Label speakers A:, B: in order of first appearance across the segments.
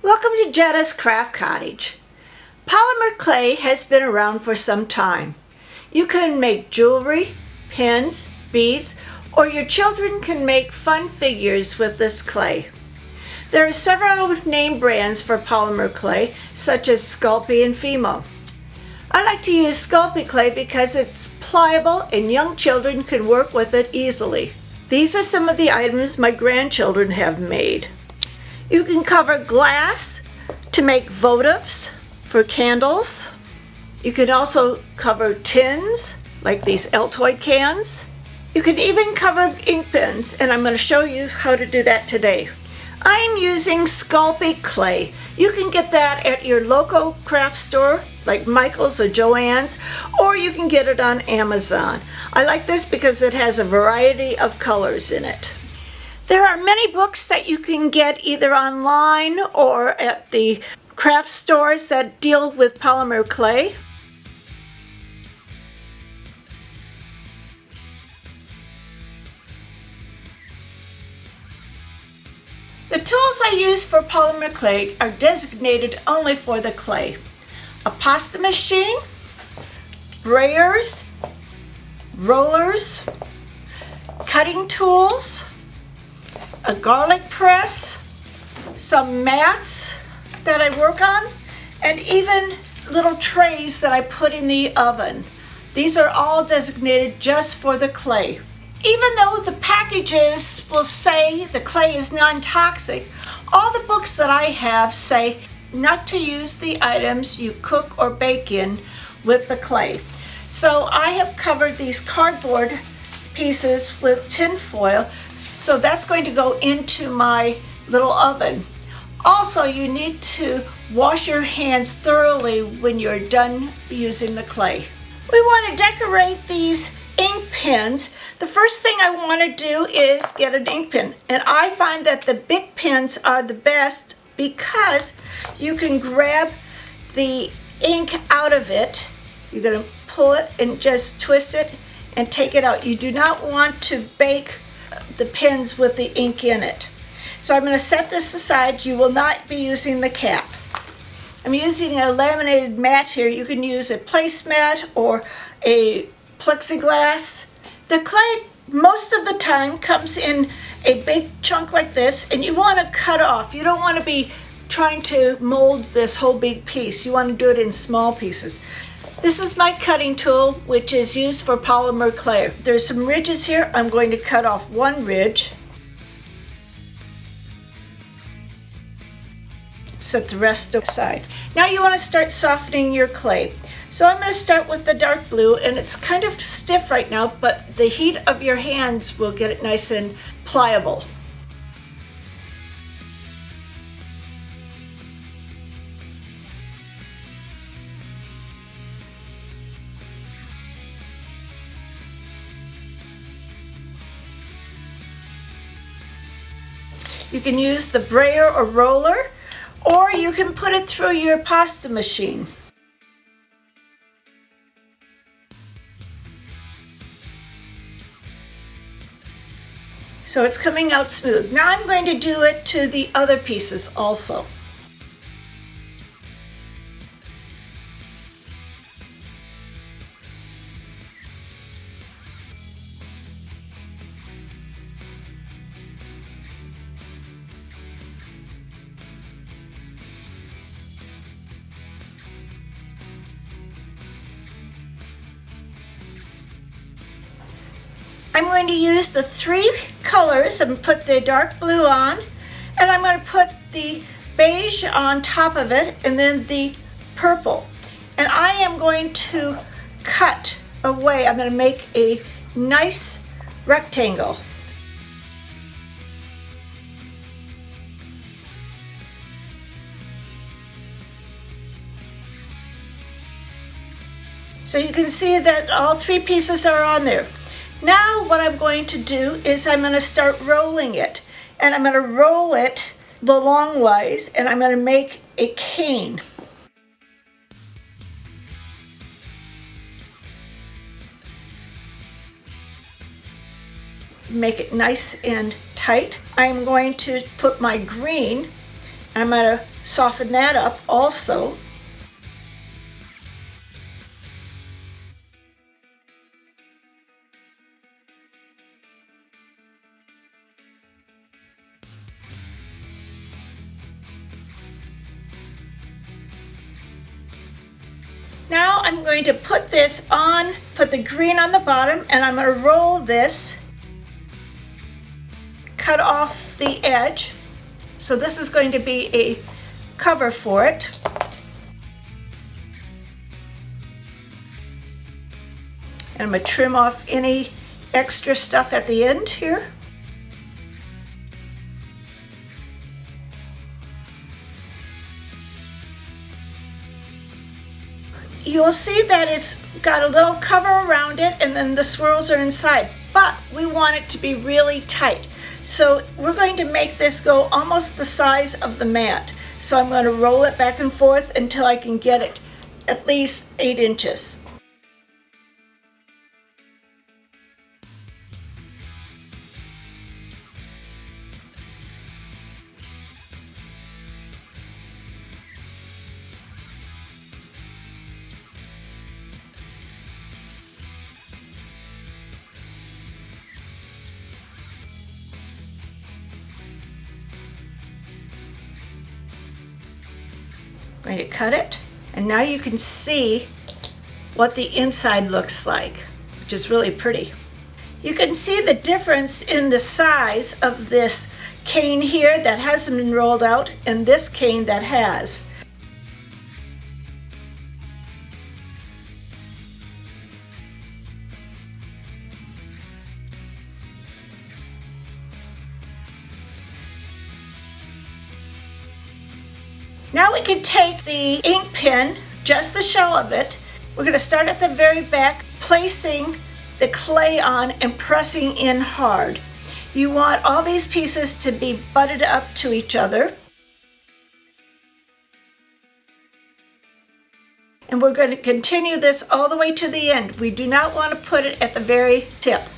A: Welcome to Jetta's Craft Cottage. Polymer clay has been around for some time. You can make jewelry, pins, beads, or your children can make fun figures with this clay. There are several name brands for polymer clay, such as Sculpey and Fimo. I like to use Sculpey clay because it's pliable and young children can work with it easily. These are some of the items my grandchildren have made. You can cover glass to make votives for candles. You can also cover tins, like these Altoid cans. You can even cover ink pens, and I'm going to show you how to do that today. I'm using Sculpey clay. You can get that at your local craft store, like Michael's or Joann's, or you can get it on Amazon. I like this because it has a variety of colors in it. There are many books that you can get either online or at the craft stores that deal with polymer clay. The tools I use for polymer clay are designated only for the clay. A pasta machine, brayers, rollers, cutting tools, a garlic press, some mats that I work on, and even little trays that I put in the oven. These are all designated just for the clay. Even though the packages will say the clay is non-toxic, all the books that I have say not to use the items you cook or bake in with the clay. So I have covered these cardboard pieces with tin foil. So that's going to go into my little oven. Also, you need to wash your hands thoroughly when you're done using the clay. We want to decorate these ink pens. The first thing I want to do is get an ink pen. And I find that the big pens are the best because you can grab the ink out of it. You're going to pull it and just twist it and take it out. You do not want to bake the pens with the ink in it. So I'm going to set this aside. You will not be using the cap. I'm using a laminated mat here. You can use a placemat or a plexiglass. The clay most of the time comes in a big chunk like this, and you want to cut off. You don't want to be trying to mold this whole big piece. You want to do it in small pieces. This is my cutting tool, which is used for polymer clay. There's some ridges here. I'm going to cut off one ridge. Set the rest aside. Now you want to start softening your clay. So I'm going to start with the dark blue, and it's kind of stiff right now, but the heat of your hands will get it nice and pliable. You can use the brayer or roller, or you can put it through your pasta machine. So it's coming out smooth. Now I'm going to do it to the other pieces also. I'm going to use the three colors and put the dark blue on, and I'm going to put the beige on top of it, and then the purple. And I am going to cut away. I'm going to make a nice rectangle. So you can see that all three pieces are on there. Now what I'm going to do is I'm going to start rolling it, and I'm going to roll it the long ways, and I'm going to make a cane. Make it nice and tight. I'm going to put my green I'm going to soften that up also. Now I'm going to put this on, put the green on the bottom, and I'm going to roll this, cut off the edge. So this is going to be a cover for it. And I'm going to trim off any extra stuff at the end here. You'll see that it's got a little cover around it and then the swirls are inside, but we want it to be really tight. So we're going to make this go almost the size of the mat. So I'm going to roll it back and forth until I can get it at least 8 inches. Going to cut it, and now you can see what the inside looks like, which is really pretty. You can see the difference in the size of this cane here that hasn't been rolled out and this cane that has. Now we can take the ink pen, just the shell of it. We're going to start at the very back, placing the clay on and pressing in hard. You want all these pieces to be butted up to each other. And we're going to continue this all the way to the end. We do not want to put it at the very tip.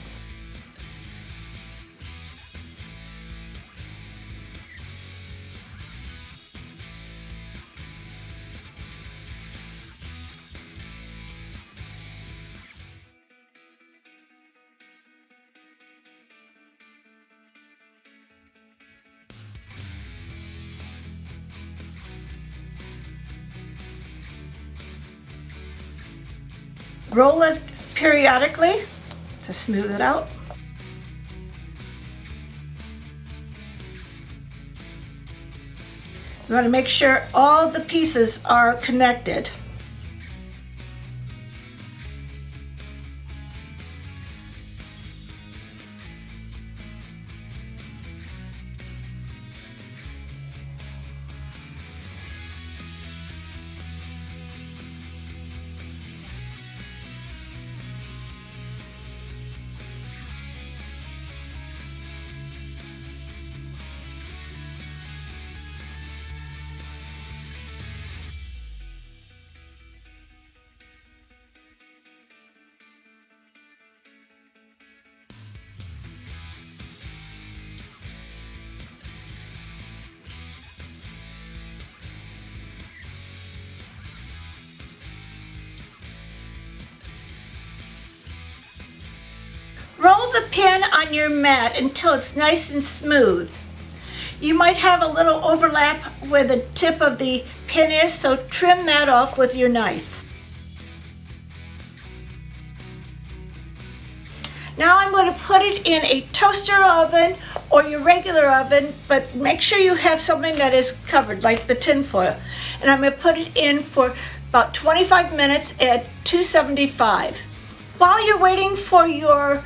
A: Roll it periodically to smooth it out. You want to make sure all the pieces are connected. Roll the pen on your mat until it's nice and smooth. You might have a little overlap where the tip of the pin is, so trim that off with your knife. Now I'm going to put it in a toaster oven or your regular oven, but make sure you have something that is covered, like the tin foil. And I'm going to put it in for about 25 minutes at 275. While you're waiting for your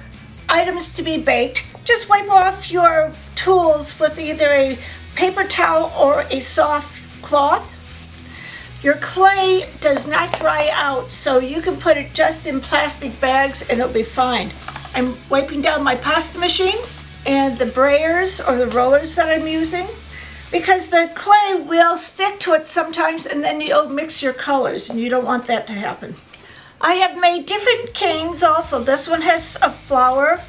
A: items to be baked, just wipe off your tools with either a paper towel or a soft cloth. Your clay does not dry out, so you can put it just in plastic bags and it'll be fine. I'm wiping down my pasta machine and the brayers or the rollers that I'm using, because the clay will stick to it sometimes and then you'll mix your colors, and you don't want that to happen. I have made different canes also. This one has a flower.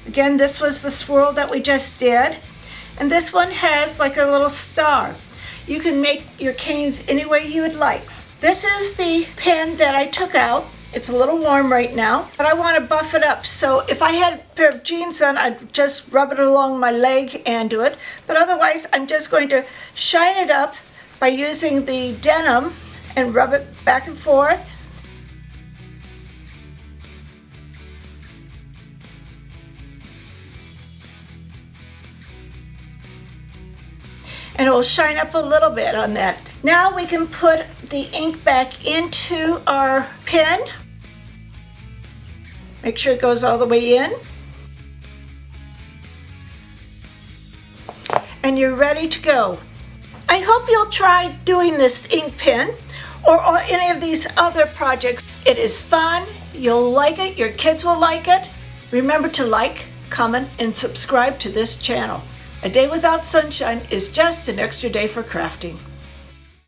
A: Again, this was the swirl that we just did. And this one has like a little star. You can make your canes any way you would like. This is the pen that I took out. It's a little warm right now, but I want to buff it up. So if I had a pair of jeans on, I'd just rub it along my leg and do it. But otherwise, I'm just going to shine it up by using the denim and rub it back and forth. And it will shine up a little bit on that. Now we can put the ink back into our pen. Make sure it goes all the way in. And you're ready to go. I hope you'll try doing this ink pen or any of these other projects. It is fun, you'll like it, your kids will like it. Remember to like, comment, and subscribe to this channel. A day without sunshine is just an extra day for crafting.